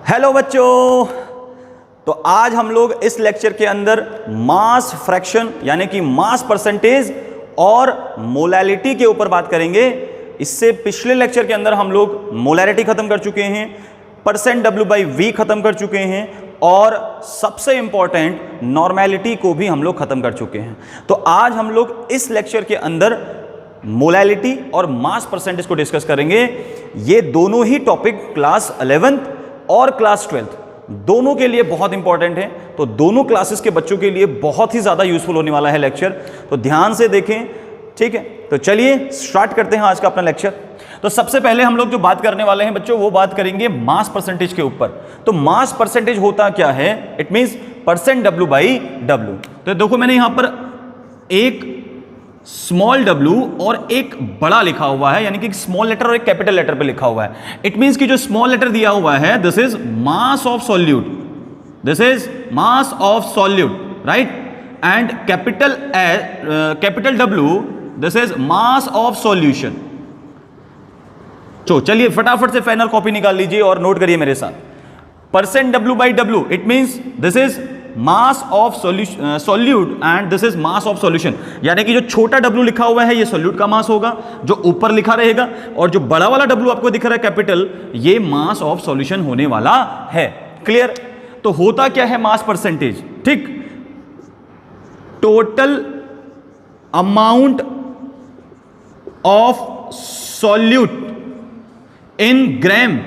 Hello बच्चों। तो आज हम लोग इस लेक्चर के अंदर मास फ्रैक्शन यानी कि मास परसेंटेज और मोलैलिटी के ऊपर बात करेंगे। इससे पिछले लेक्चर के अंदर हम लोग मोलैलिटी खत्म कर चुके हैं, परसेंट डब्ल्यू बाई वी खत्म कर चुके हैं और सबसे इंपॉर्टेंट नॉर्मेलिटी को भी हम लोग खत्म कर चुके हैं। तो आज हम लोग इस लेक्चर के अंदर मोलैलिटी और मास परसेंटेज को डिस्कस करेंगे। ये दोनों ही टॉपिक क्लास 11th और क्लास 12th दोनों के लिए बहुत इंपॉर्टेंट है। तो दोनों क्लासेस के बच्चों के लिए बहुत ही ज्यादा यूजफुल होने वाला है लेक्चर, तो ध्यान से देखें, ठीक है। तो चलिए स्टार्ट करते हैं आज का अपना लेक्चर। तो सबसे पहले हम लोग जो बात करने वाले हैं बच्चों, वो बात करेंगे मास परसेंटेज के ऊपर। तो मास परसेंटेज होता क्या है? It means percent W by W. तो देखो मैंने यहां पर एक स्मॉल w और एक बड़ा लिखा हुआ है, यानी कि स्मॉल लेटर और एक कैपिटल लेटर पे लिखा हुआ है। इट मींस कि जो स्मॉल लेटर दिया हुआ है this is mass of solute, this is mass of solute, right. And capital W this is mass of solution. तो चलिए फटाफट से फाइनल कॉपी निकाल लीजिए और नोट करिए मेरे साथ। Percent W by W it means this is mass of solute and this is mass of solution. यानी कि जो छोटा W लिखा हुआ है ये सॉल्यूट का मास होगा, जो ऊपर लिखा रहेगा, और जो बड़ा वाला W आपको दिख रहा है कैपिटल, ये मास ऑफ सॉल्यूशन होने वाला है। क्लियर? तो होता क्या है मास परसेंटेज? ठीक, total amount of solute in gram,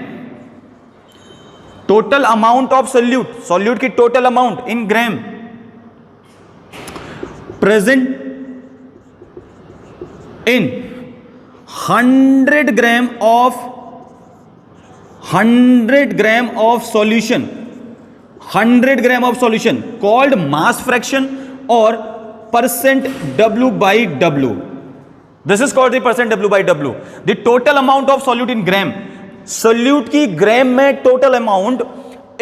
total amount of solute, solute की total amount in gram present in 100 gram of solution, 100 gram of solution called mass fraction और percent W by W. This is called the percent W by W, the total amount of solute in gram. Solute की gram में total amount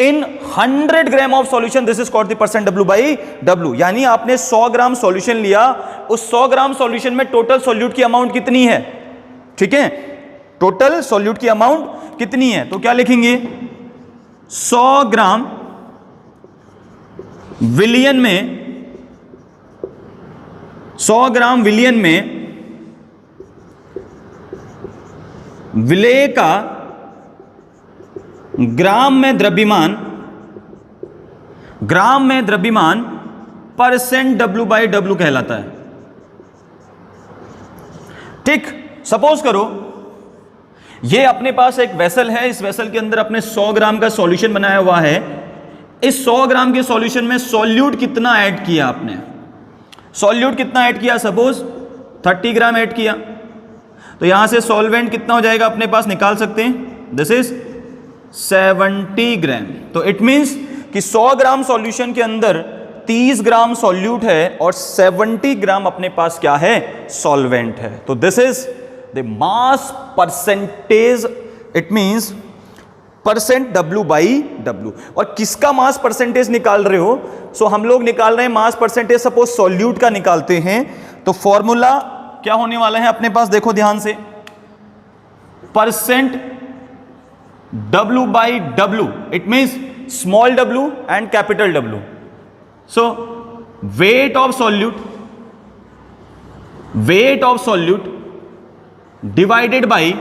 in 100 gram of solution, this is called the percent W by W. यानी आपने 100 ग्राम solution लिया, उस 100 ग्राम solution में total solute की amount कितनी है? ठीक है, टोटल सॉल्यूट की अमाउंट कितनी है? तो क्या लिखेंगे? 100 ग्राम विलियन में, 100 ग्राम विलियन में विलेय का ग्राम में द्रव्यमान, ग्राम में द्रव्यमान परसेंट डब्ल्यू बाई डब्ल्यू कहलाता है। ठीक, सपोज करो ये अपने पास एक वेसल है, इस वेसल के अंदर अपने 100 ग्राम का सॉल्यूशन बनाया हुआ है। इस 100 ग्राम के सॉल्यूशन में सॉल्यूट कितना ऐड किया आपने? सॉल्यूट कितना ऐड किया? सपोज 30 ग्राम ऐड किया, तो यहां से सॉल्वेंट कितना हो जाएगा अपने पास, निकाल सकते हैं। दिस इज 70 ग्राम। तो इट मींस कि 100 ग्राम सॉल्यूशन के अंदर 30 ग्राम सॉल्यूट है और 70 ग्राम अपने पास क्या है? सॉल्वेंट है। तो this is the mass percentage, it means percent W by W. और किसका मास परसेंटेज निकाल रहे हो? सो हम लोग निकाल रहे हैं मास परसेंटेज, सपोज सॉल्यूट का निकालते हैं। तो फॉर्मूला क्या होने वाला है अपने पास? देखो ध्यान से, percent W by W it means small w and capital W। So weight of solute divided by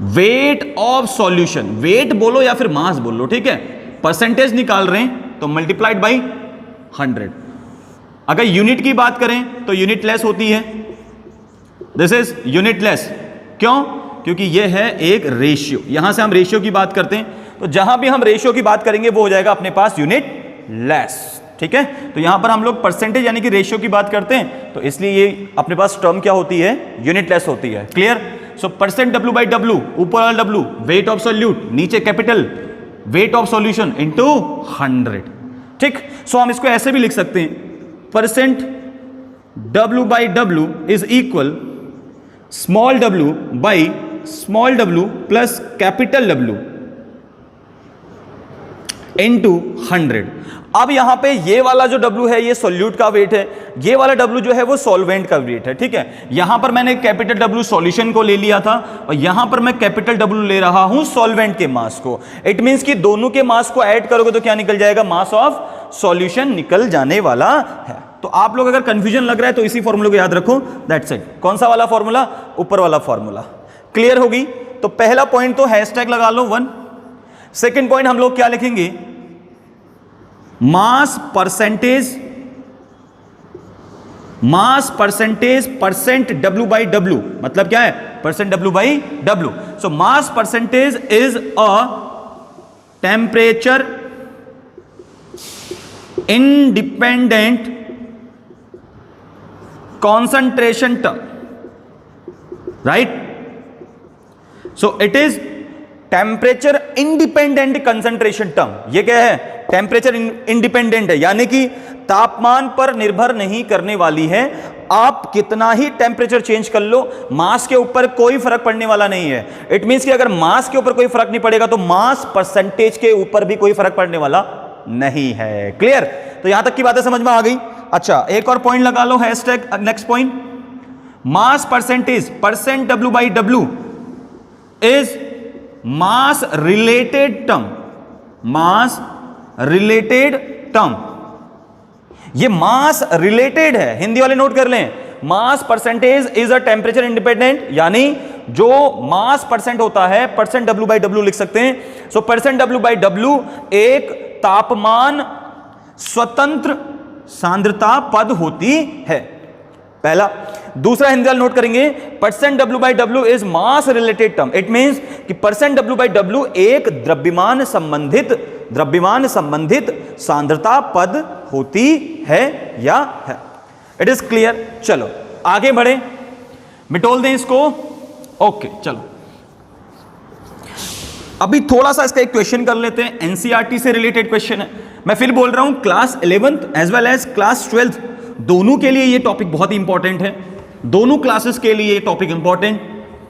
weight of solution. Weight बोलो या फिर मास बोल लो, ठीक है। परसेंटेज निकाल रहे हैं तो मल्टीप्लाइड बाई 100। अगर यूनिट की बात करें तो यूनिट लेस होती है, दिस इज यूनिट लेस। क्यों? क्योंकि यह है एक रेशियो। यहां से हम रेशियो की बात करते हैं, तो जहां भी हम रेशियो की बात करेंगे वो हो जाएगा अपने पास यूनिट लेस, ठीक है। तो यहां पर हम लोग परसेंटेज यानी कि रेशियो की बात करते हैं, तो इसलिए ये अपने पास टर्म क्या होती है? यूनिट लेस होती है। Clear? So percent W by W, ऊपर वाला W वेट ऑफ सॉल्यूट, नीचे capital wait of solution into 100। ठीक, सो हम इसको ऐसे भी लिख सकते हैं, percent W by W is equal small w by small w plus capital W into 100। अब यहां पे ये वाला जो W है ये सॉल्यूट का वेट है, ये वाला W जो है वो सॉल्वेंट का वेट है, ठीक है। यहां पर मैंने कैपिटल W सॉल्यूशन को ले लिया था और यहां पर मैं कैपिटल W ले रहा हूं सॉल्वेंट के मास को। इट मींस कि दोनों के मास को ऐड करोगे तो क्या निकल जाएगा, मास ऑफ सॉल्यूशन निकल जाने वाला है। तो आप लोग अगर कंफ्यूजन लग रहा है तो इसी फॉर्मूले को याद रखो, दैट्स इट। कौन सा वाला फॉर्मूला, ऊपर वाला फॉर्मूला। क्लियर होगी। तो पहला पॉइंट तो हैशटैग लगा लो 1। सेकंड पॉइंट हम लोग क्या लिखेंगे, मास percentage percent W by W, मतलब क्या है, percent W by W। So mass percentage is a temperature independent concentration term, right? So it is temperature independent concentration term। ये क्या है, टेम्परेचर इंडिपेंडेंट है, यानी कि तापमान पर निर्भर नहीं करने वाली है। आप कितना ही टेम्परेचर चेंज कर लो, मास के ऊपर कोई फर्क पड़ने वाला नहीं है। इट मींस कि अगर मास के ऊपर कोई फर्क नहीं पड़ेगा तो मास परसेंटेज के ऊपर भी कोई फर्क पड़ने वाला नहीं है। क्लियर। तो यहां तक की बातें समझ में आ गई। अच्छा, एक और पॉइंट लगा लो, hashtag next point, mass percentage percent W by W is mass related term. Mass related term, ये मास रिलेटेड है, हिंदी वाले नोट कर लें। Mass percentage is a temperature independent, यानी जो मास परसेंट होता है परसेंट W बाई W लिख सकते हैं। सो परसेंट W बाई W एक तापमान स्वतंत्र सांद्रता पद होती है, पहला। दूसरा हिंदी वाले नोट करेंगे, percent W by W is mass related term. It means कि परसेंट W बाई W एक द्रव्यमान संबंधित सांद्रता पद होती है या है। It is clear. चलो आगे बढ़े, मिटोल दें इसको। ओके चलो, अभी थोड़ा सा इसका एक क्वेश्चन कर लेते हैं, एनसीईआरटी से रिलेटेड क्वेश्चन है। मैं फिर बोल रहा हूं, class 11th as well as class 12th दोनों के लिए ये टॉपिक बहुत इंपॉर्टेंट है। दोनों क्लासेस के लिए ये टॉपिक इंपॉर्टेंट।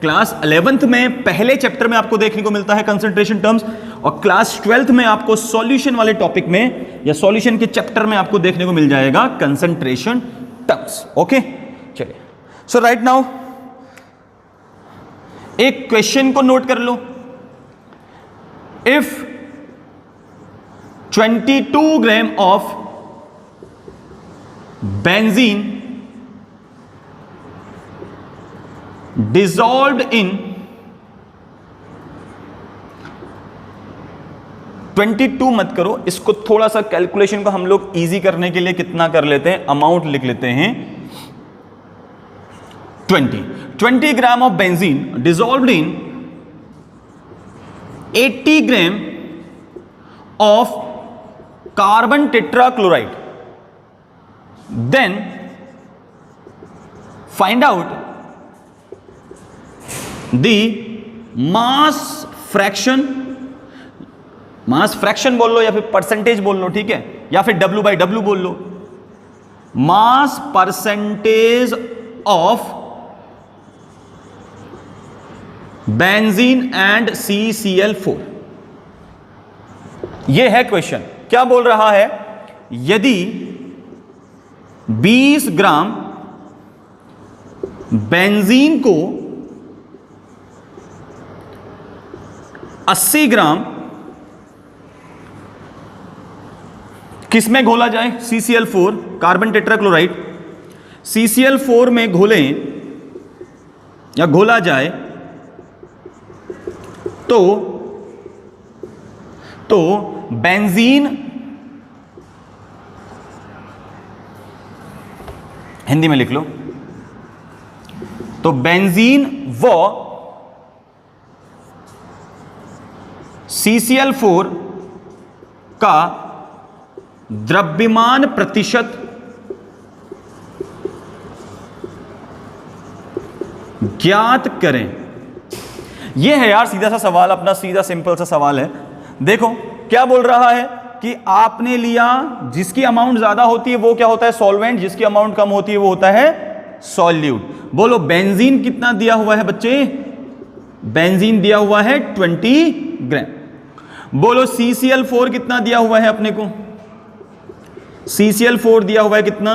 क्लास 11th में पहले चैप्टर में आपको देखने को मिलता है कंसंट्रेशन टर्म्स, और क्लास 12th में आपको सॉल्यूशन वाले टॉपिक में या सॉल्यूशन के चैप्टर में आपको देखने को मिल जाएगा कंसंट्रेशन टर्म्स। ओके चलिए, सो राइट नाउ एक क्वेश्चन को नोट कर लो। If 22 gram of benzene dissolved in 22 मत करो, इसको थोड़ा सा कैलकुलेशन को हम लोग इजी करने के लिए कितना कर लेते हैं, अमाउंट लिख लेते हैं 20 gram of benzene dissolved in 80 gram of carbon tetrachloride, then find out the mass fraction बोल लो या फिर परसेंटेज बोल लो, ठीक है, या फिर W बाई W बोल लो, mass percentage of benzene and CCl4। यह है क्वेश्चन। क्या बोल रहा है, यदि 20 ग्राम बेंजीन को 80 ग्राम किस में घोला जाए, CCl4 कार्बन टेट्राक्लोराइड, CCl4 में घोलें या घोला जाए तो बेंजीन, हिंदी में लिख लो, तो बेंजीन व CCl4 का द्रव्यमान प्रतिशत ज्ञात करें। यह है यार सीधा सा सवाल, अपना सीधा सिंपल सा सवाल है। देखो क्या बोल रहा है कि आपने लिया, जिसकी अमाउंट ज्यादा होती है वो क्या होता है, सॉल्वेंट, जिसकी अमाउंट कम होती है वो होता है सॉल्यूट। बोलो बेंजीन कितना दिया हुआ है बच्चे, बेंजीन दिया हुआ है 20 ग्राम। बोलो CCl4 कितना दिया हुआ है अपने को, CCl4 दिया हुआ है कितना,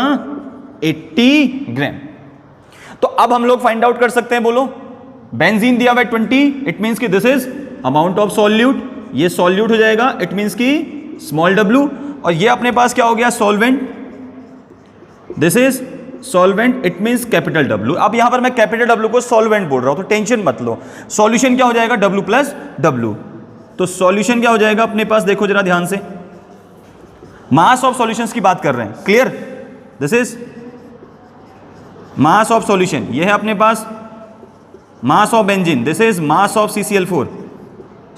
80 ग्राम। तो अब हम लोग फाइंड आउट कर सकते हैं, बोलो। बेंजीन दिया हुआ है 20, इट मींस कि this is amount of solute, ये सॉल्यूट हो जाएगा, इट मींस कि स्मॉल w, और ये अपने पास क्या हो गया, solvent, this is solvent, it means capital W। अब यहां पर मैं कैपिटल W को सॉल्वेंट बोल रहा हूं, तो टेंशन मत लो। सॉल्यूशन क्या हो जाएगा, W प्लस W। तो सॉल्यूशन क्या हो जाएगा अपने पास, देखो जरा ध्यान से, मास ऑफ सॉल्यूशंस की बात कर रहे हैं, clear. This is mass of solution, ये है अपने पास mass of benzene, this is mass of CCl4।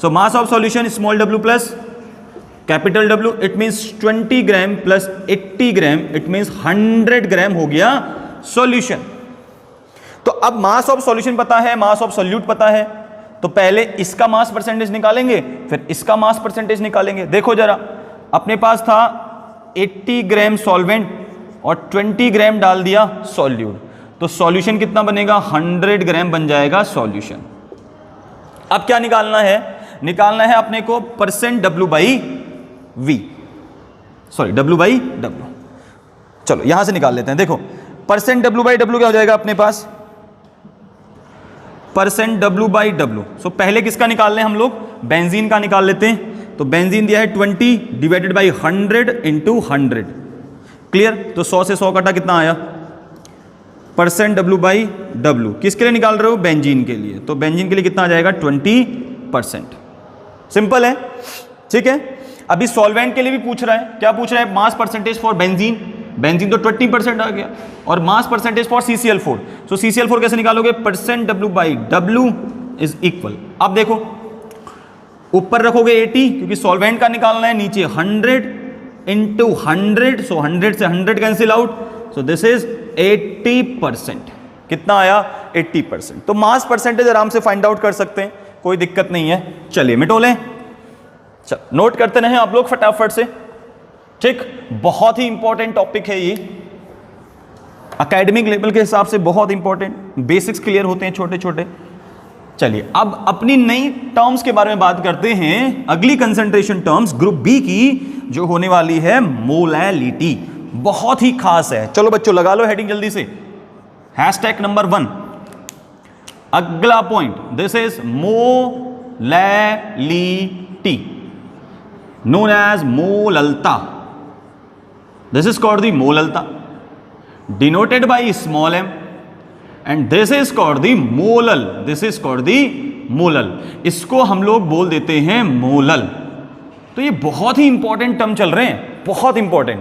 So mass of solution small w plus capital W, it means 20 gram plus 80 gram, it means 100 gram हो गया solution. तो अब मास of solution पता है, मास ऑफ सॉल्यूट पता है, तो पहले इसका मास परसेंटेज निकालेंगे, फिर इसका मास परसेंटेज निकालेंगे। देखो जरा, अपने पास था 80 ग्राम सॉल्वेंट और 20 ग्राम डाल दिया सॉल्यूट, तो सॉल्यूशन कितना बनेगा, 100 ग्राम बन जाएगा सॉल्यूशन। अब क्या निकालना है, निकालना है अपने को percent W by V, sorry W by W। चलो यहां से निकाल लेते हैं, देखो परसेंट W बाई W क्या हो जाएगा अपने पास, परसेंट W बाई W। सो पहले किसका निकाल लें हम लोग, बेंजीन का निकाल लेते हैं। तो बेंजीन दिया है 20 डिवाइडेड बाई 100 इंटू 100, क्लियर। तो 100 से 100 कटा, कितना आया, परसेंट W बाई W। किसके लिए निकाल रहे हो, बेंजीन के लिए, तो बेंजीन के लिए कितना आ जाएगा, 20%। सिंपल है, ठीक है। अभी सॉल्वेंट के लिए भी पूछ रहा है, क्या पूछ रहा है, mass percentage for benzene, benzene तो 20% आ गया, और mass percentage for CCl4। So CCl4 कैसे निकालोगे, percent W by W is equal, अब देखो ऊपर रखोगे 80 क्योंकि सॉल्वेंट का निकालना है, नीचे 100 इंटू 100, सो 100 से 100 cancel out, so this is 80%। कितना आया, 80%। तो मास परसेंटेज आराम से फाइंड आउट कर सकते हैं, कोई दिक्कत नहीं है। चलिए मिटो लें, चल नोट करते रहें आप लोग फटाफट से, ठीक। बहुत ही इंपॉर्टेंट टॉपिक है ये, एकेडमिक लेवल के हिसाब से बहुत इंपॉर्टेंट, बेसिक्स क्लियर होते हैं छोटे छोटे। चलिए अब अपनी नई टर्म्स के बारे में बात करते हैं, अगली कंसंट्रेशन टर्म्स ग्रुप बी की जो होने वाली है मोलैलिटी, बहुत ही खास है। चलो बच्चों लगा लो हेडिंग जल्दी से, हैशटैग नंबर 1, अगला point, this is molality known as मोललता, this is called the मोललता, denoted by small m, and this is called the molal, this is called the molal, इसको हम लोग बोल देते हैं मोलल। तो ये बहुत ही इंपॉर्टेंट टर्म चल रहे हैं, बहुत इंपॉर्टेंट,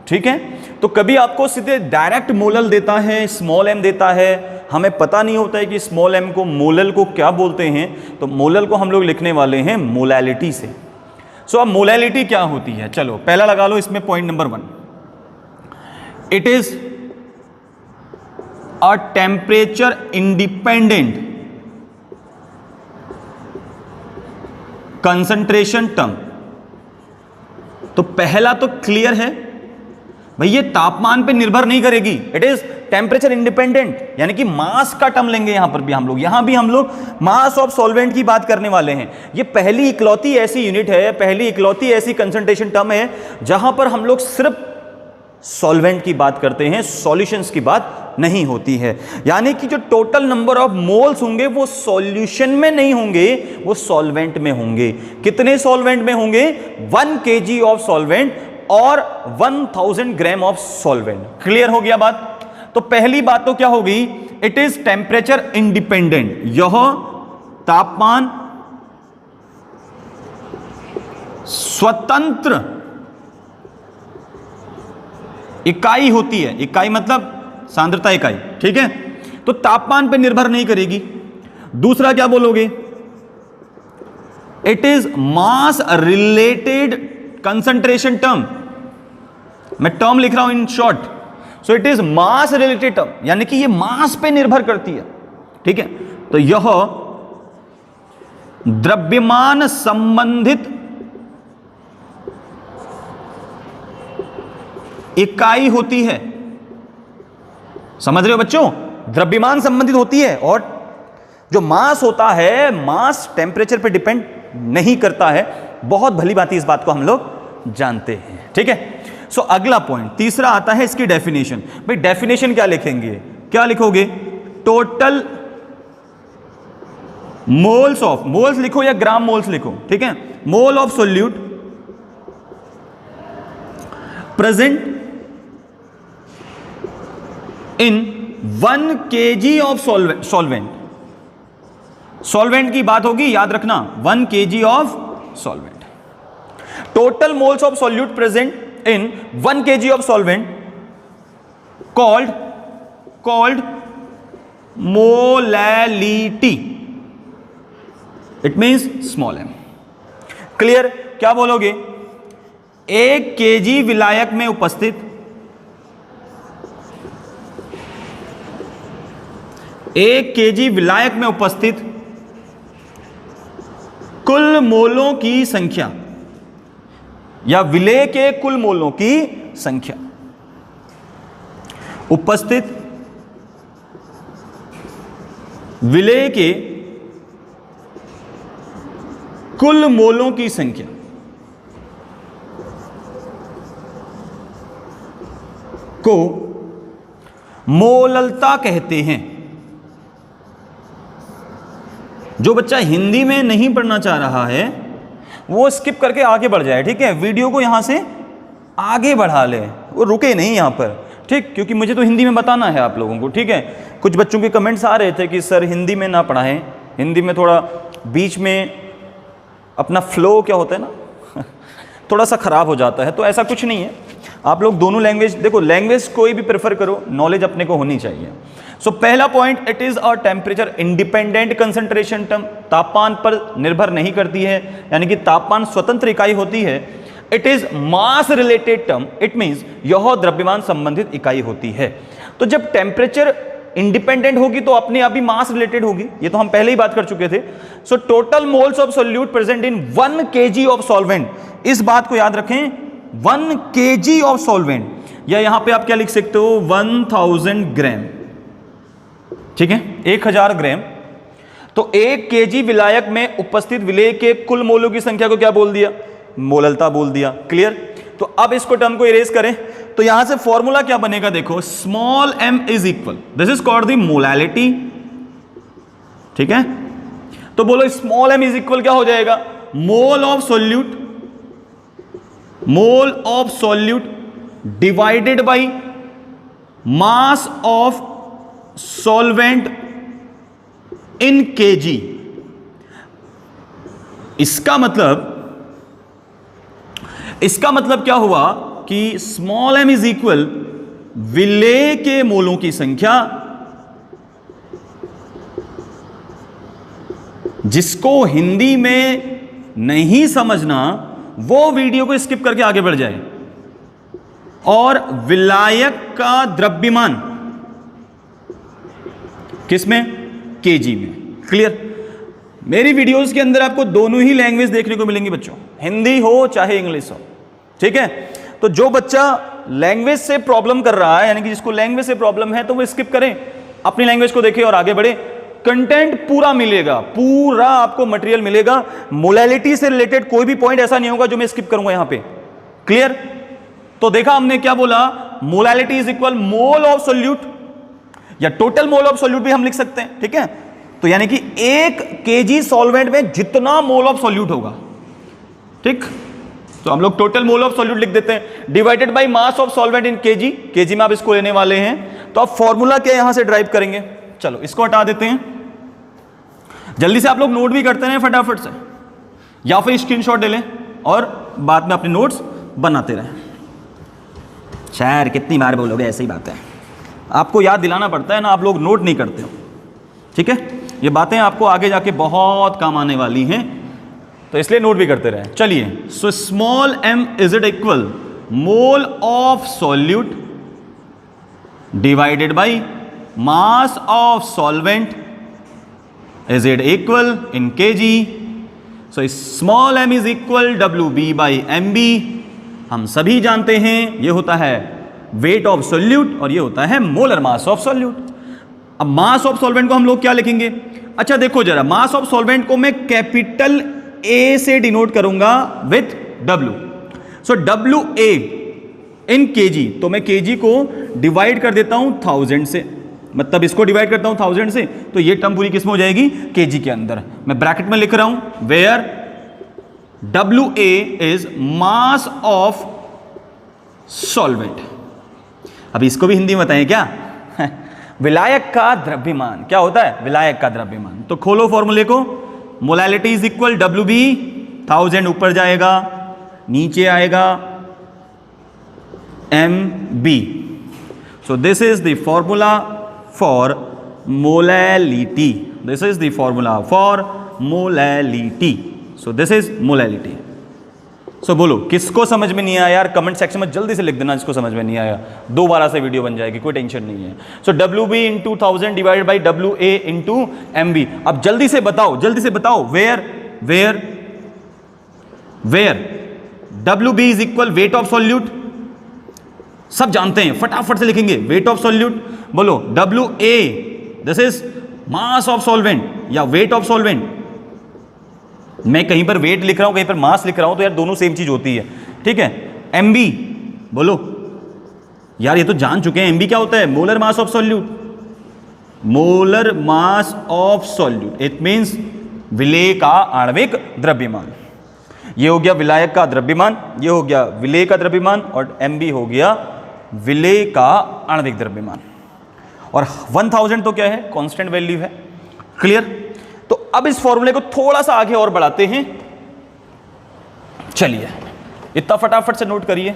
ठीक है। तो कभी आपको सीधे डायरेक्ट मोलल देता है, स्मॉल m देता है, हमें पता नहीं होता है कि स्मॉल m को मोलल को क्या बोलते हैं, तो मोलल को हम लोग लिखने वाले हैं मोलैलिटी से। सो अब मोलैलिटी क्या होती है, चलो पहला लगा लो इसमें point number 1, it is a temperature independent concentration term. तो पहला तो क्लियर है भाई, ये तापमान पे निर्भर नहीं करेगी, इट इज टेम्परेचर इंडिपेंडेंट, यानी कि मास का टर्म लेंगे यहां पर भी हम लोग, यहां भी हम लोग मास ऑफ सॉल्वेंट की बात करने वाले हैं। ये पहली इकलौती ऐसी यूनिट है, पहली इकलौती ऐसी कंसंट्रेशन टर्म है जहां पर हम लोग सिर्फ सॉल्वेंट की बात करते हैं, सॉल्यूशंस की बात नहीं होती है। यानी कि जो टोटल नंबर ऑफ मोल्स होंगे वो सॉल्यूशन में नहीं होंगे, वो सॉल्वेंट में होंगे। कितने सॉल्वेंट में होंगे, 1 kg ऑफ सॉल्वेंट और 1000 ग्राम ऑफ सॉल्वेंट। क्लियर हो गया बात। तो पहली बात तो क्या होगी, इट इज टेम्परेचर इंडिपेंडेंट, यह तापमान स्वतंत्र इकाई होती है, इकाई मतलब सांद्रता इकाई, ठीक है। तो तापमान पे निर्भर नहीं करेगी। दूसरा क्या बोलोगे, it is mass related concentration term, मैं टर्म लिख रहा हूं in short, so it is mass related term, यानी कि ये मास पे निर्भर करती है, ठीक है। तो यह द्रव्यमान संबंधित इकाई होती है, समझ रहे हो बच्चों, द्रव्यमान संबंधित होती है। और जो मास होता है, मास टेम्परेचर पे डिपेंड नहीं करता है, बहुत भली बात इस बात को हम लोग जानते हैं, ठीक है। सो अगला पॉइंट तीसरा आता है इसकी डेफिनेशन। भाई डेफिनेशन क्या लिखेंगे, क्या लिखोगे? टोटल मोल्स ऑफ, मोल्स लिखो या ग्राम मोल्स लिखो, ठीक है, mole of solute present in 1 kg of solvent. Solvent की बात होगी, याद रखना, 1 kg of solvent. Total moles of solute present in 1 kg of solvent called molality, it means small m। Clear? क्या बोलोगे? 1 kg विलायक में उपस्थित 1 kg विलायक में उपस्थित कुल मोलों की संख्या या विलेय के कुल मोलों की संख्या, उपस्थित विलेय के कुल मोलों की संख्या को मोललता कहते हैं। जो बच्चा हिंदी में नहीं पढ़ना चाह रहा है वो स्किप करके आगे बढ़ जाए, ठीक है, वीडियो को यहां से आगे बढ़ा ले, वो रुके नहीं यहां पर, ठीक, क्योंकि मुझे तो हिंदी में बताना है आप लोगों को, ठीक है। कुछ बच्चों के कमेंट्स आ रहे थे कि सर हिंदी में ना पढ़ाएं, हिंदी में थोड़ा बीच में अपना फ्लो क्या होता है ना थोड़ा सा खराब हो जाता है, तो ऐसा कुछ नहीं है। आप लोग दोनों लैंग्वेज देखो, लैंग्वेज कोई भी प्रेफर करो, नॉलेज अपने को होनी चाहिए। सो पहला point, it is a temperature independent concentration term, तापमान पर निर्भर नहीं करती है, यानी कि तापमान स्वतंत्र इकाई होती है। It is mass related term, it means यह द्रव्यमान संबंधित इकाई होती है। तो जब टेम्परेचर इंडिपेंडेंट होगी तो अपने आप ही मास रिलेटेड होगी, ये तो हम पहले ही बात कर चुके थे। So total moles of solute present in 1 kg of solvent, इस बात को याद रखें, 1 kg ऑफ सॉल्वेंट, या यहां पे आप क्या लिख सकते हो, 1000 ग्राम, ठीक है, 1000 ग्राम। तो 1 kg विलायक में उपस्थित विलेय के कुल मोलों की संख्या को क्या बोल दिया, मोललता बोल दिया। क्लियर? तो अब इसको टर्म को इरेज करें तो यहां से फॉर्मूला क्या बनेगा, देखो, small m is equal, this is called the molality, ठीक है। तो बोलो स्मॉल m इज इक्वल क्या हो जाएगा, mole of solute, mole of solute divided by mass of solvent in kg। इसका मतलब क्या हुआ कि स्मॉल m इज इक्वल विलेय के मोलों की संख्या, जिसको हिंदी में नहीं समझना वो वीडियो को स्किप करके आगे बढ़ जाए, और विलायक का द्रव्यमान किसमें, kg में। क्लियर? मेरी वीडियोस के अंदर आपको दोनों ही लैंग्वेज देखने को मिलेंगी बच्चों, हिंदी हो चाहे इंग्लिश हो, ठीक है। तो जो बच्चा लैंग्वेज से प्रॉब्लम कर रहा है, यानी कि जिसको लैंग्वेज से प्रॉब्लम है, तो वो स्किप करें, अपनी लैंग्वेज को देखें और आगे बढ़े। कंटेंट पूरा मिलेगा, पूरा आपको मटेरियल मिलेगा, मोलैलिटी से रिलेटेड कोई भी पॉइंट ऐसा नहीं होगा जो मैं स्किप करूंगा यहां पे। क्लियर? तो देखा हमने क्या बोला, molality is equal mole of solute, या टोटल मोल ऑफ सोल्यूट भी हम लिख सकते हैं, ठीक है। तो यानी कि 1 kg सॉल्वेंट में जितना मोल ऑफ सोल्यूट होगा, ठीक, तो हम लोग टोटल मोल ऑफ सोल्यूट लिख देते हैं, divided by mass of solvent in kg, kg में आप इसको लेने वाले हैं। तो आप फॉर्मूला क्या यहां से ड्राइव करेंगे, चलो इसको हटा देते हैं, जल्दी से आप लोग नोट भी करते हैं फटाफट से, या फिर स्क्रीनशॉट ले लें और बाद में अपने नोट्स बनाते रहें। शायर कितनी बार बोलोगे, ऐसी ही बात है, आपको याद दिलाना पड़ता है ना, आप लोग नोट नहीं करते हो, ठीक है। ये बातें आपको आगे जाके बहुत काम आने वाली हैं, तो इसलिए नोट भी करते रहे। चलिए, so small m is it equal mole of solute divided by mass of solvent, is it equal in kg। So small m is equal WB by MB, हम सभी जानते हैं ये होता है वेट ऑफ सोल्यूट और ये होता है मोलर मास ऑफ सोल्यूट। अब मास ऑफ सॉल्वेंट को हम लोग क्या लिखेंगे, अच्छा देखो जरा, मास ऑफ सॉल्वेंट को मैं कैपिटल A से डिनोट करूंगा with W। So WA in KG, तो मैं केजी को डिवाइड कर देता हूं 1000 से, मतलब इसको डिवाइड करता हूं 1000 से, तो ये टर्म पूरी किसमें हो जाएगी, केजी के अंदर। मैं ब्रैकेट में लिख रहा हूं where WA is mass of solvent. अब इसको भी हिंदी में बताएं क्या विलायक का द्रव्यमान क्या होता है, विलायक का द्रव्यमान। तो खोलो फॉर्मूले को, मोलैलिटी इज इक्वल WB, 1000 ऊपर जाएगा, नीचे आएगा MB। So this is the formula for molality, this is the formula for molality. So this is molality. So बोलो किसको समझ में नहीं आया यार, कमेंट सेक्शन में जल्दी से लिख देना जिसको समझ में नहीं आया, दोबारा से वीडियो बन जाएगी, कोई टेंशन नहीं है। So WB into 1000 divided by WA into MB। अब जल्दी से बताओ, जल्दी से बताओ, where where where WB is equal weight of solute, सब जानते हैं, फटाफट से लिखेंगे वेट ऑफ सॉल्यूट। बोलो WA this is mass of solvent या वेट ऑफ सॉल्वेंट। मैं कहीं पर वेट लिख रहा हूं, कहीं पर मास लिख रहा हूं, तो यार दोनों सेम चीज होती है, ठीक है। MB बोलो यार, ये तो जान चुके हैं, MB क्या होता है, molar mass of solute, molar mass of solute, it means विलेय का आणविक द्रव्यमान। ये हो गया विलायक का द्रव्यमान, ये हो गया विलेय का द्रव्यमान, और MB हो गया विलेय का आणविक द्रव्यमान। और 1000 तो क्या है, कांस्टेंट वैल्यू है, क्लियर। तो अब इस फॉर्मूले को थोड़ा सा आगे और बढ़ाते हैं, चलिए इतना फटाफट से नोट करिए।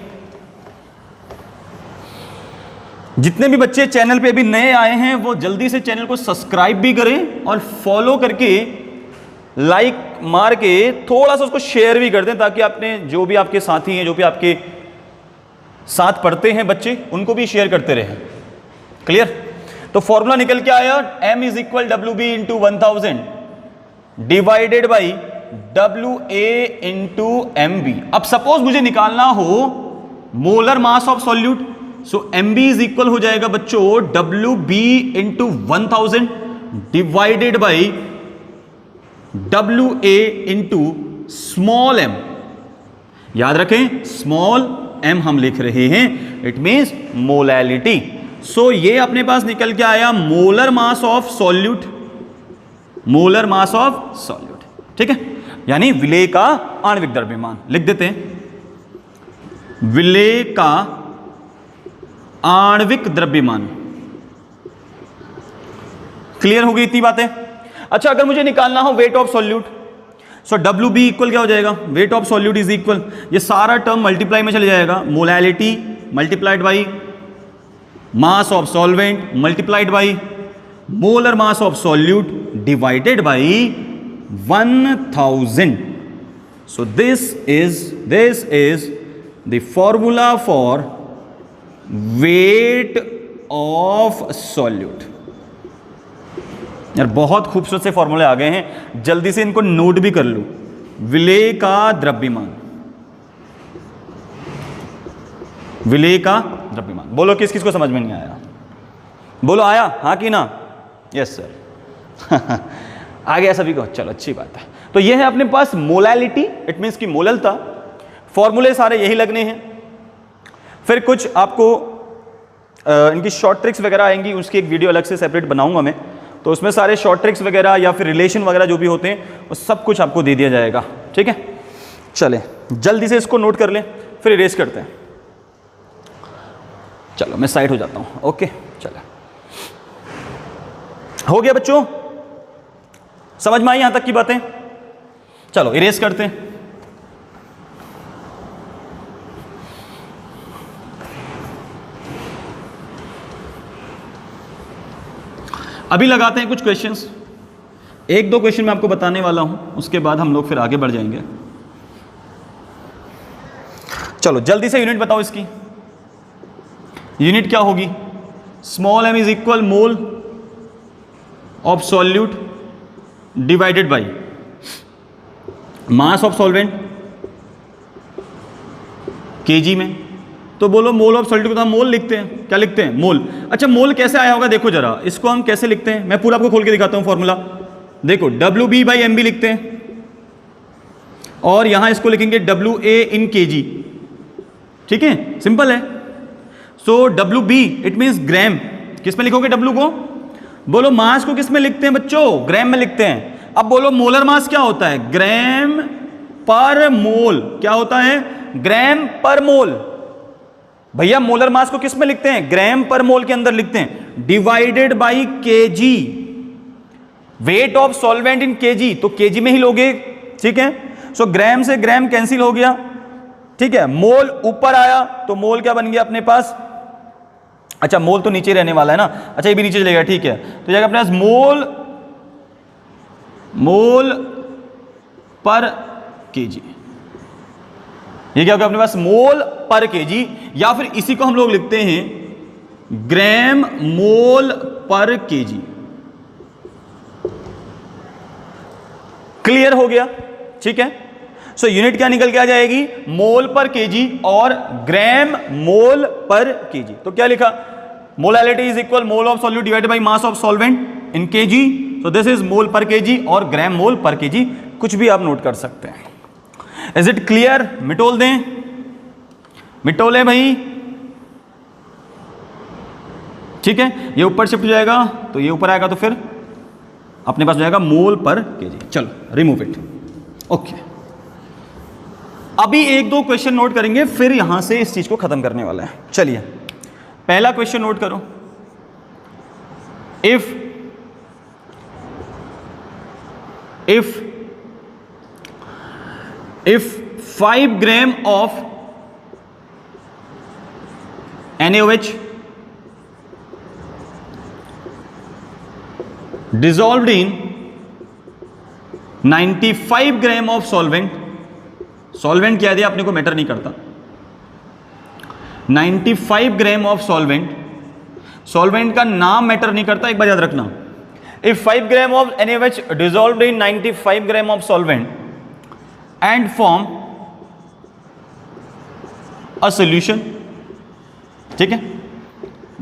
जितने भी बच्चे चैनल पे अभी नए आए हैं वो जल्दी से चैनल को सब्सक्राइब भी करें और फॉलो करके लाइक मार के थोड़ा सा उसको शेयर भी कर दें, ताकि आपने जो भी आपके साथी हैं, जो भी आपके साथ पढ़ते हैं बच्चे, उनको भी शेयर करते रहें, क्लियर। तो फॉर्मूला निकल के आया M is equal WB into 1000 divided by WA into MB। अब सपोज मुझे निकालना हो molar mass of solute, so MB is equal हो जाएगा बच्चों WB into 1000 divided by WA into small m। याद रखें स्मॉल m हम लिख रहे हैं, इट मींस मोलैलिटी। सो ये अपने पास निकल के आया molar mass of solute, molar mass of solute, ठीक है, यानी विलेय का आणविक द्रव्यमान। लिख देते हैं विलेय का आणविक द्रव्यमान। क्लियर हो गई इतनी बातें। अच्छा, अगर मुझे निकालना हो wait of solute, so WB equal क्या हो जाएगा, weight of solute is equal, ये सारा टर्म मल्टीप्लाई में चले जाएगा, molality multiplied by mass of solvent multiplied by molar mass of solute divided by 1000। So this is the formula for wait of solute. यार बहुत खूबसूरत से फॉर्मूले आ गए हैं, जल्दी से इनको नोट भी कर लो। विलेय का द्रव्यमान, विलेय का द्रव्यमान। बोलो किस किस को समझ में नहीं आया, बोलो आया हाँ कि ना, यस सर आ गया सभी को, चलो अच्छी बात है। तो ये है अपने पास मोलैलिटी, इट मींस की मोललता। फॉर्मूले सारे यही लगने हैं। फिर कुछ आपको इनकी शॉर्ट ट्रिक्स वगैरह आएंगी, उसकी एक वीडियो अलग से सेपरेट बनाऊंगा मैं, तो उसमें सारे शॉर्ट ट्रिक्स वगैरह या फिर रिलेशन वगैरह जो भी होते हैं वो सब कुछ आपको दे दिया जाएगा, ठीक है। चले जल्दी से इसको नोट कर लें, फिर इरेज करते हैं। चलो मैं साइड हो जाता हूं, ओके। चलो हो गया बच्चों, समझ में आई यहां तक की बातें। चलो इरेज करते हैं। अभी लगाते हैं कुछ क्वेश्चंस, एक दो क्वेश्चन मैं आपको बताने वाला हूं, उसके बाद हम लोग फिर आगे बढ़ जाएंगे। चलो जल्दी से यूनिट बताओ इसकी। यूनिट क्या होगी, small m is equal mole of solute divided by mass of solvent KG में। तो बोलो मोल ऑफ सॉल्यूट को तो हम मोल लिखते हैं, क्या लिखते हैं, मोल। अच्छा मोल कैसे आया होगा, देखो जरा इसको हम कैसे लिखते हैं, मैं पूरा आपको खोल के दिखाता हूं फॉर्मूला। देखो WB बाई MB लिखते हैं, और यहां इसको लिखेंगे WA इन केजी, ठीक है, सिंपल है। So W B it means gram, किस में लिखोगे डब्ल्यू को? बोलो मास को किस में लिखते हैं बच्चों? ग्राम में लिखते हैं। अब बोलो मोलर मास क्या होता है? ग्राम पर मोल। क्या होता है? ग्राम पर मोल। भैया मोलर मास को किस में लिखते हैं? ग्राम पर मोल के अंदर लिखते हैं, divided by KG. Wait of solvent in KG, तो केजी में ही लोगे, ठीक है। सो ग्राम से ग्राम कैंसिल हो गया, ठीक है। मोल ऊपर आया तो मोल क्या बन गया अपने पास? अच्छा मोल तो नीचे रहने वाला है ना, अच्छा ये भी नीचे चलेगा, ठीक है। तो जाएगा अपने पास मोल पर केजी। ये क्या होगा अपने पास? मोल पर केजी, या फिर इसी को हम लोग लिखते हैं ग्राम मोल पर केजी। क्लियर हो गया, ठीक है। सो यूनिट क्या निकल के आ जाएगी? मोल पर केजी और ग्राम मोल पर केजी। तो क्या लिखा? Molality is equal mole of solute divided by mass of solvent in KG. So this is mole पर केजी और ग्राम मोल पर केजी, कुछ भी आप नोट कर सकते हैं। Is it clear? मिटोल दें, मिटोले भाई, ठीक है। ये ऊपर शिफ्ट हो जाएगा तो ये ऊपर आएगा, तो फिर अपने पास हो जाएगा मोल पर केजी। चलो रिमूव इट, ओके। अभी एक दो क्वेश्चन नोट करेंगे, फिर यहां से इस चीज को खत्म करने वाला है। चलिए पहला क्वेश्चन नोट करो। if 5 gram of NaOH dissolved in 95 gram of solvent, solvent क्या दिया अपने को मैटर नहीं करता, 95 ग्राम ऑफ सॉल्वेंट, सॉल्वेंट का नाम मैटर नहीं करता, एक बार याद रखना। If 5 gram of NaOH dissolved in 95 gram of solvent and form a solution, ठीक है,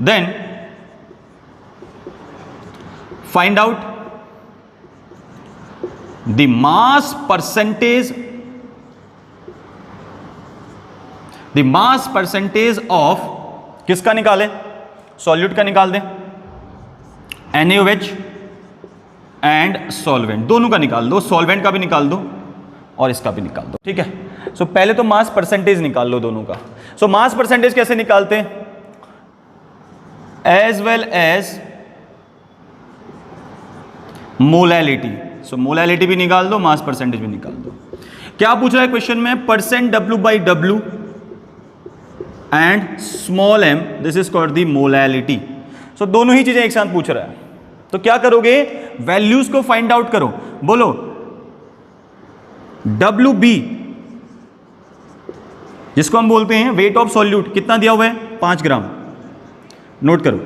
then find out the mass percentage of, किसका निकाले? सॉल्यूट का निकाल दें, NaOH एंड सॉल्वेंट, दोनों का निकाल दो, सॉल्वेंट का भी निकाल दो और इसका भी निकाल दो, ठीक है। सो पहले तो मास परसेंटेज निकाल लो दोनों का। सो मास परसेंटेज कैसे निकालते हैं? As well as molality. So molality भी निकाल दो, मास परसेंटेज भी निकाल दो। क्या पूछ रहा है क्वेश्चन में? Percent W/W and small m, this is called the molality. So दोनों ही चीजें एक साथ पूछ रहा है, तो क्या करोगे? वैल्यूज को फाइंड आउट करो। बोलो WB, जिसको हम बोलते हैं वेट ऑफ सॉल्यूट, कितना दिया हुआ है? 5 ग्राम। नोट करो।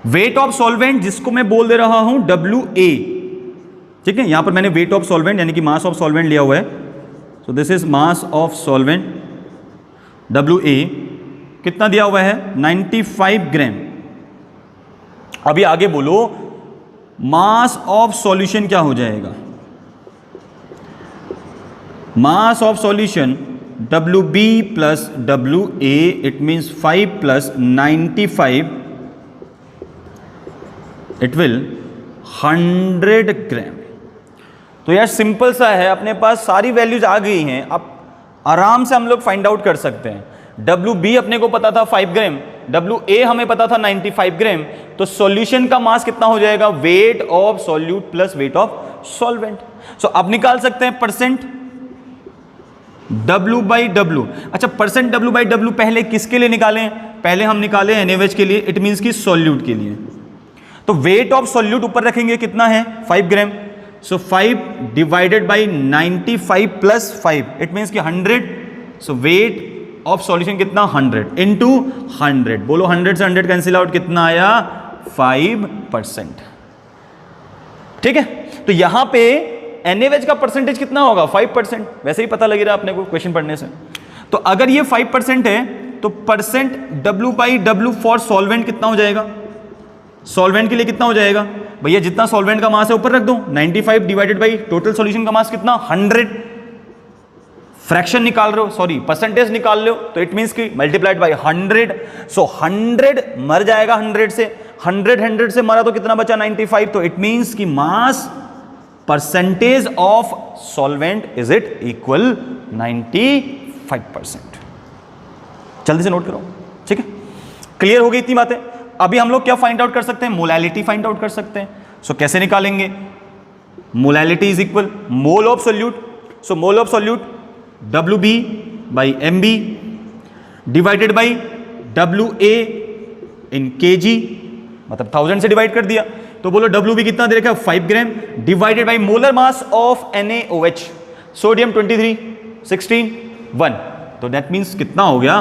वेट ऑफ सॉल्वेंट, जिसको मैं बोल दे रहा हूं WA, ठीक है। यहां पर मैंने वेट ऑफ सॉल्वेंट यानी कि मास ऑफ सॉल्वेंट लिया हुआ है। सो this is mass of solvent WA, कितना दिया हुआ है? 95 ग्राम। अभी आगे बोलो मास ऑफ सॉल्यूशन क्या हो जाएगा? मास of solution WB plus WA, it means 5 plus 95, it will 100 ग्राम। तो यार सिंपल सा है, अपने पास सारी वैल्यूज आ गई हैं, अब आराम से हम लोग फाइंड आउट कर सकते हैं। WB अपने को पता था 5 ग्राम, WA हमें पता था 95 ग्राम, तो सॉल्यूशन का मास कितना हो जाएगा? Weight of solute plus weight of solvent. So अब निकाल सकते हैं परसेंट W/W। अच्छा परसेंट W/W पहले किसके लिए निकालें? पहले हम निकाले NaOH के लिए, इट मीन्स कि सॉल्यूट के लिए। तो वेट ऑफ सॉल्यूट ऊपर रखेंगे, कितना है? 5 ग्राम। सो 5 divided by 95 plus 5, it means कि 100। सो वेट ऑफ सॉल्यूशन कितना? 100 इंटू 100। बोलो 100 से 100 कैंसिल आउट, कितना आया? 5%, ठीक है। तो यहां पे NaOH का परसेंटेज कितना होगा? 5%। वैसे ही पता लग रहा है अपने को क्वेश्चन पढ़ने से। तो अगर ये 5% है तो परसेंट W/W फॉर सॉल्वेंट कितना हो जाएगा? सॉल्वेंट के लिए कितना हो जाएगा? भैया जितना सॉल्वेंट का मास है ऊपर रख दो, 95 डिवाइडेड बाई टोटल सॉल्यूशन का मास कितना? 100। फ्रैक्शन निकाल रहे हो, सॉरी परसेंटेज निकाल रहे हो, तो इट मींस कि मल्टीप्लाइड बाय 100। सो 100 मर जाएगा 100 से, 100 से मरा तो कितना बचा 95। तो इट मींस कि मास percentage of solvent is it equal 95%। जल्दी से नोट करो, ठीक है। क्लियर हो गई इतनी बातें। अभी हम लोग क्या फाइंड आउट कर सकते हैं, मोलैलिटी फाइंड आउट कर सकते हैं। सो कैसे निकालेंगे, molality is equal mole of solute. So mole of solute WB by MB divided by WA in kg, मतलब 1000 से डिवाइड कर दिया। तो बोलो WB कितना दे रखा है 5 gram, divided by molar mass of NaOH, sodium 23, 16, 1। तो दैट मीन्स कितना हो गया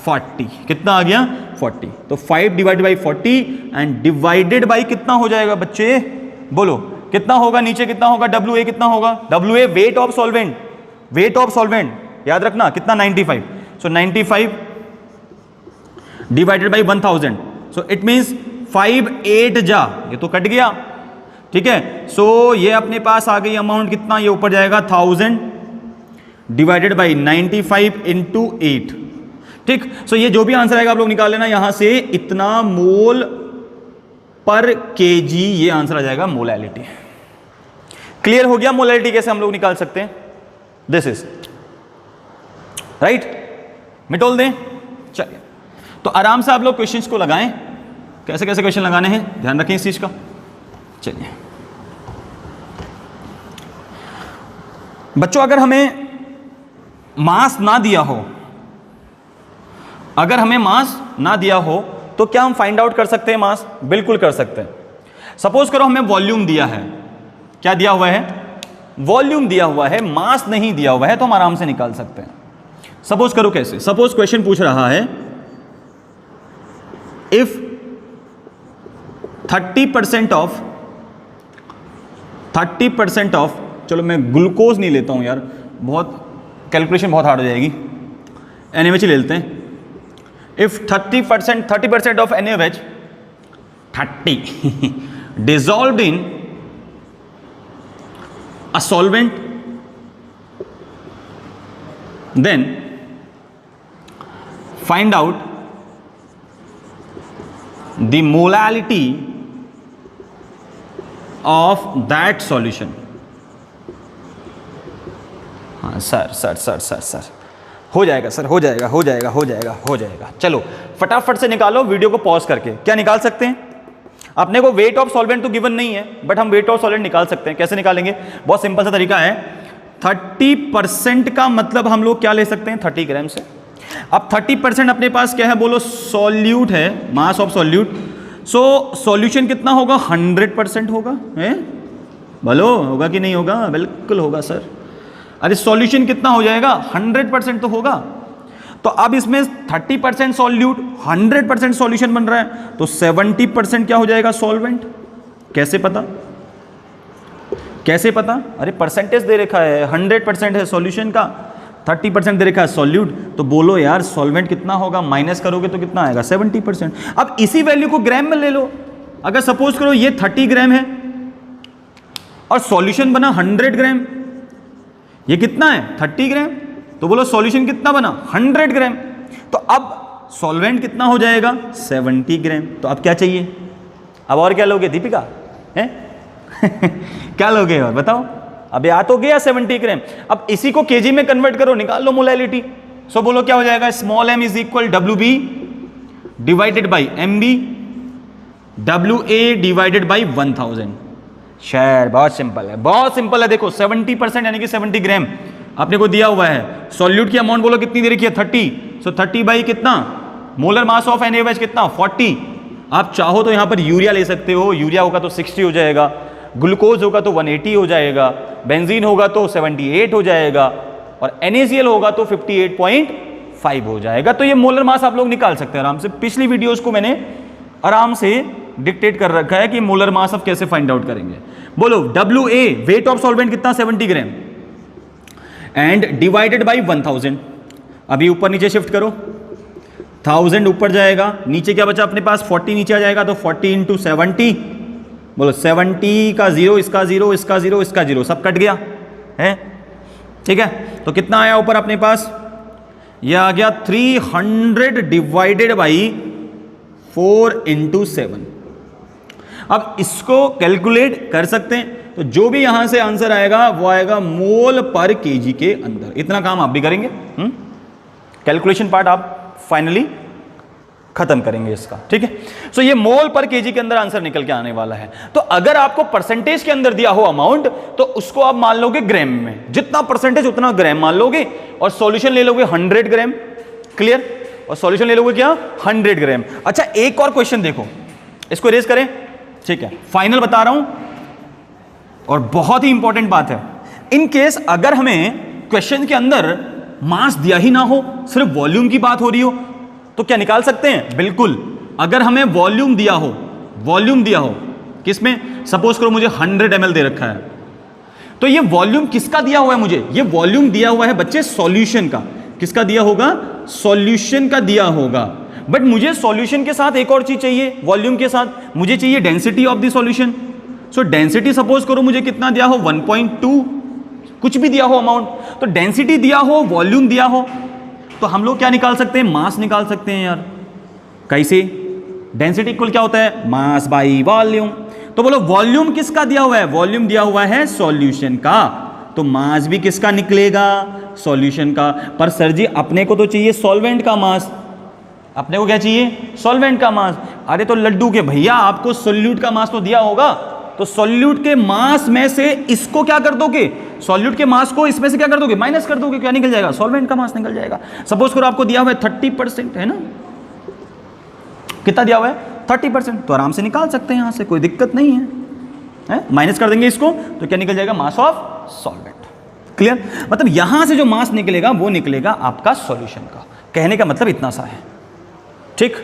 40। कितना आ गया 40। तो 5 divided by 40 and divided by कितना हो जाएगा बच्चे, बोलो कितना होगा, नीचे कितना होगा, WA कितना होगा, WA wait of solvent, wait of solvent याद रखना कितना 95। सो 95 divided by 1000। So it means 5 8 जा, ये तो कट गया, ठीक है। सो ये अपने पास आ गई अमाउंट कितना, ये ऊपर जाएगा 1000 डिवाइडेड बाई 95 इंटू 8, ठीक। सो ये जो भी आंसर आएगा आप लोग निकाल लेना यहां से, इतना मोल पर केजी, ये आंसर आ जाएगा मोलैलिटी। क्लियर हो गया मोलैलिटी कैसे हम लोग निकाल सकते हैं, दिस इज राइट। मिटोल दें, चलिए तो आराम से आप लोग क्वेश्चंस को लगाएं, कैसे कैसे क्वेश्चन लगाने हैं ध्यान रखें इस चीज का। चलिए बच्चों, अगर हमें मास ना दिया हो, अगर हमें मास ना दिया हो तो क्या हम फाइंड आउट कर सकते हैं मास? बिल्कुल कर सकते हैं। सपोज करो हमें वॉल्यूम दिया है, क्या दिया हुआ है, वॉल्यूम दिया हुआ है, मास नहीं दिया हुआ है, तो हम आराम से निकाल सकते हैं। सपोज करो कैसे, सपोज क्वेश्चन पूछ रहा है इफ 30% ऑफ, चलो मैं ग्लूकोज नहीं लेता हूं यार, बहुत कैलकुलेशन बहुत हार्ड हो जाएगी, NaOH ले लेते हैं। If 30% of NaOH 30 dissolved in a solvent, then find out the molality of that solution। हाँ सर हो जाएगा सर, हो जाएगा। चलो फटाफट से निकालो वीडियो को पॉज करके। क्या निकाल सकते हैं, अपने को वेट ऑफ सॉल्वेंट तो गिवन नहीं है, बट हम वेट ऑफ सॉल्वेंट निकाल सकते हैं। कैसे निकालेंगे, बहुत सिंपल सा तरीका है। 30% का मतलब हम लोग क्या ले सकते हैं 30 ग्राम से। अब 30% अपने पास क्या है, बोलो सॉल्यूट है, मास ऑफ सॉल्यूट। सो सॉल्यूशन कितना होगा 100% होगा, है बोलो होगा कि नहीं होगा, बिल्कुल होगा सर। अरे सॉल्यूशन कितना हो जाएगा 100% तो होगा। तो अब इसमें 30% सॉल्यूट 100% सॉल्यूशन बन रहा है, तो 70% क्या हो जाएगा सॉल्वेंट। कैसे पता, कैसे पता, अरे परसेंटेज दे रखा है, 100% है सॉल्यूशन का, 30% दे रखा है सॉल्यूट। तो बोलो यार सॉल्वेंट कितना होगा, माइनस करोगे तो कितना आएगा 70%। अब इसी वैल्यू को ग्राम में ले लो। अगर सपोज करो ये 30 ग्राम है और सॉल्यूशन बना 100 ग्राम, ये कितना है 30 ग्राम, तो बोलो सॉल्यूशन कितना बना 100 ग्राम। तो अब सॉल्वेंट कितना हो जाएगा 70 ग्राम। तो अब क्या चाहिए, अब और क्या लोगे दीपिका हैं क्या लोगे और बताओ। अब आ तो गया 70 ग्राम, अब इसी को केजी में कन्वर्ट करो, निकाल लो मोलैलिटी। सो बोलो क्या हो जाएगा, small m is equal WB divided by MB, WA divided by 1000। शायद बहुत सिंपल है, बहुत सिंपल है। देखो 70% यानी कि 70 ग्राम आपने को दिया हुआ है। सॉल्यूट की अमाउंट बोलो कितनी दे रखी है 30। सो 30 बाई कितना, मोलर मास ऑफ NaOH कितना 40। आप चाहो तो यहां पर यूरिया ले सकते हो, यूरिया होगा तो 60 हो जाएगा, ग्लूकोज होगा तो 180 हो जाएगा, बेंजीन होगा तो 78 हो जाएगा, और NaCl होगा तो 58.5 हो जाएगा। तो ये मोलर मास आप लोग निकाल सकते हैं आराम से। पिछली वीडियोस को मैंने आराम से डिक्टेट कर रखा है कि मोलर मास अब कैसे फाइंड आउट करेंगे। बोलो WA वेट ऑफ सॉल्वेंट कितना 70 ग्राम एंड डिवाइडेड बाई 1000। अभी ऊपर नीचे शिफ्ट करो, 1000 ऊपर जाएगा, नीचे क्या बचा अपने पास 40 नीचे आ जाएगा, तो 40 इंटू 70। बोलो 70 का 0, इसका 0, इसका 0, इसका 0, सब कट गया है। ठीक है, तो कितना आया ऊपर अपने पास, यह आ गया 300 डिवाइडेड बाई 4 इंटू 7। अब इसको कैलकुलेट कर सकते हैं, तो जो भी यहां से आंसर आएगा वो आएगा मोल पर केजी के अंदर। इतना काम आप भी करेंगे, कैलकुलेशन पार्ट आप फाइनली खत्म करेंगे इसका, ठीक है। सो ये मोल पर केजी के अंदर आंसर निकल के आने वाला है। तो अगर आपको परसेंटेज के अंदर दिया हो अमाउंट, तो उसको आप मान लोगे ग्राम में, जितना परसेंटेज उतना ग्राम मान लोगे, और सॉल्यूशन ले लोगे 100 ग्राम, क्लियर, और सॉल्यूशन ले लोगे क्या 100 ग्राम। अच्छा एक और क्वेश्चन देखो, इसको इरेज करें, ठीक है, फाइनल बता रहा हूं और बहुत ही इंपॉर्टेंट बात है। इन केस अगर हमें क्वेश्चन के अंदर मास दिया ही ना हो, सिर्फ वॉल्यूम की बात हो रही हो, तो क्या निकाल सकते हैं? बिल्कुल। अगर हमें वॉल्यूम दिया हो किसमें, सपोज करो मुझे 100 ml दे रखा है, तो ये वॉल्यूम किसका दिया हुआ है मुझे? ये वॉल्यूम दिया हुआ है बच्चे सॉल्यूशन का। किसका दिया होगा? सॉल्यूशन का दिया होगा। बट मुझे सॉल्यूशन के साथ एक और चीज चाहिए, वॉल्यूम के साथ मुझे चाहिए density of the solution. So density suppose करो मुझे कितना दिया हो, 1.2, कुछ भी दिया हो अमाउंट, तो डेंसिटी दिया हो, वॉल्यूम दिया हो, तो हम लोग क्या निकाल सकते हैं? मास निकाल सकते हैं यार। कैसे? डेंसिटी इक्वल क्या होता है? Mass by volume. तो बोलो वॉल्यूम किसका दिया हुआ है? वॉल्यूम दिया हुआ है सॉल्यूशन का, तो मास भी किसका निकलेगा? सॉल्यूशन का। पर सर जी अपने को तो चाहिए सॉल्वेंट का मास, अपने को क्या चाहिए? सॉल्वेंट का मास। अरे तो लड्डू के भैया आपको सोल्यूट का मास तो दिया होगा, तो सॉल्यूट के मास में से इसको क्या कर दोगे? सॉल्यूट के मास को इसमें से क्या कर दोगे? माइनस कर दोगे, क्या निकल जाएगा? सॉल्वेंट का मास निकल जाएगा। सपोज करो आपको दिया हुआ है 30%, है ना, कितना दिया हुआ है? 30%, तो आराम से निकाल सकते हैं यहां से, कोई दिक्कत नहीं है, माइनस कर देंगे इसको, तो क्या निकल जाएगा? मास ऑफ सॉल्वेंट। क्लियर? मतलब यहां से जो मास निकलेगा वो निकलेगा आपका सॉल्यूशन का। कहने का मतलब इतना सा है, ठीक।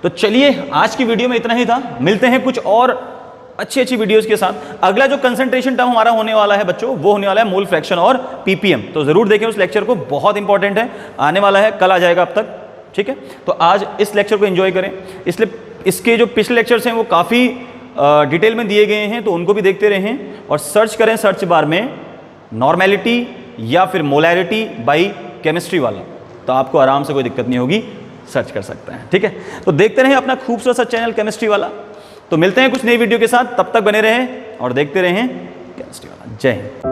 तो चलिए आज की वीडियो में इतना ही था, मिलते हैं कुछ और अच्छी वीडियोस के साथ। अगला जो कंसंट्रेशन टर्म हमारा होने वाला है बच्चों, वो होने वाला है मोल फ्रैक्शन और पीपीएम। तो जरूर देखें उस लेक्चर को, बहुत इंपॉर्टेंट है, आने वाला है, कल आ जाएगा अब तक, ठीक है। तो आज इस लेक्चर को एंजॉय करें, इसलिए इसके जो पिछले लेक्चर्स हैं वो काफ़ी डिटेल में दिए गए हैं, तो उनको भी देखते रहें और सर्च करें सर्च बार में नॉर्मेलिटी या फिर मोलैरिटी बाई केमिस्ट्री वाला, तो आपको आराम से कोई दिक्कत नहीं होगी, सर्च कर सकते हैं, ठीक है। तो देखते रहें अपना खूबसूरत सा चैनल केमिस्ट्री वाला। तो मिलते हैं कुछ नई वीडियो के साथ, तब तक बने रहें और देखते रहें केमिस्ट्री वाला। जय हिंद।